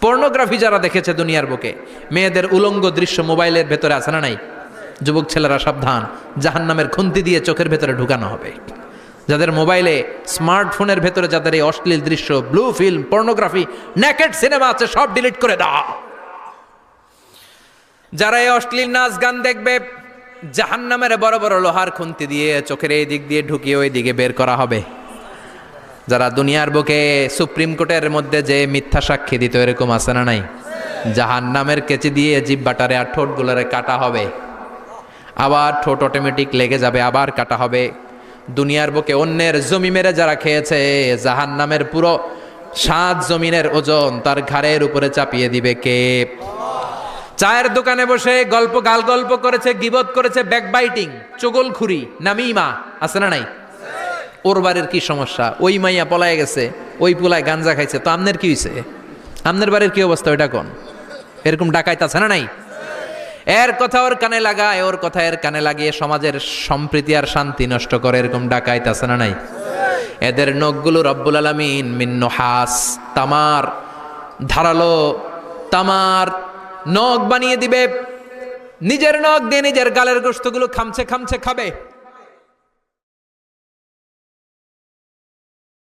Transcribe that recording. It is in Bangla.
পর্নোগ্রাফি যারা দেখেছে দুনিয়ার বুকে, মেয়েদের উলঙ্গ দৃশ্য মোবাইলের ভেতরে আছে না নাই? যুবক ছেলেরা সাবধান, জাহান্নামের খুন্তি দিয়ে চোখের ভেতরে ঢুকানো হবে। যাদের মোবাইলে, স্মার্টফোনের ভেতরে যাদের এই অশ্লীল দৃশ্য, blue film, pornography, naked cinema আছে, সব ডিলিট করে দাও। যারা এই অশ্লীল নাচ গান দেখবে, জাহান্নামের বড় বড় লোহার খুন্তি দিয়ে চোখের এই দিক দিয়ে ঢুকিয়ে ওই দিকে বের করা হবে। যারা দুনিয়ার বুকে সুপ্রিম কোর্টের মধ্যে যে মিথ্যা সাক্ষী দিত, এরকম আছে না নাই? জাহান্নামের কেচি দিয়ে জিহ্বাটারে আর ঠোঁটগুলোরে কাটা হবে, আবার ঠোঁট অটোমেটিক লেগে যাবে, আবার কাটা হবে। দুনিয়ার বুকে অন্যের জমি মেরে যারা খেয়েছে, জাহান্নামের পুরো 7 জমিনের ওজন তার ঘাড়ের উপরে চাপিয়ে দিবে কে? চায়ের দোকানে বসে গাল গল্প করেছে, গিবত করেছে, ব্যাকবাইটিং, চগলখুরি, নামিমা, আছে না নাই? ওর বাড়ির কি সমস্যা, ওই মাইয়া পলায় গেছে, ওই পোলায় গাঞ্জা খাইছে, তো আমনের কি হইছে? আমনের বাড়ির কি অবস্থা ওইটা কোন? এরকম ডাকাইত আছে না নাই? এর কথা ওর কানে লাগায়, ওর কথা এর কানে লাগিয়ে সমাজের সম্প্রীতি আর শান্তি নষ্ট করে, এরকম ডাকাইত আছে না নাই? এদের নখগুলো রব্বুল আলামিন মিন নুহাস, তামার, ধারালো তামার নখ বানিয়ে দিবে। নিজের নখ দিয়ে নিজের গালের গোশতগুলো খামছে খামছে খাবে।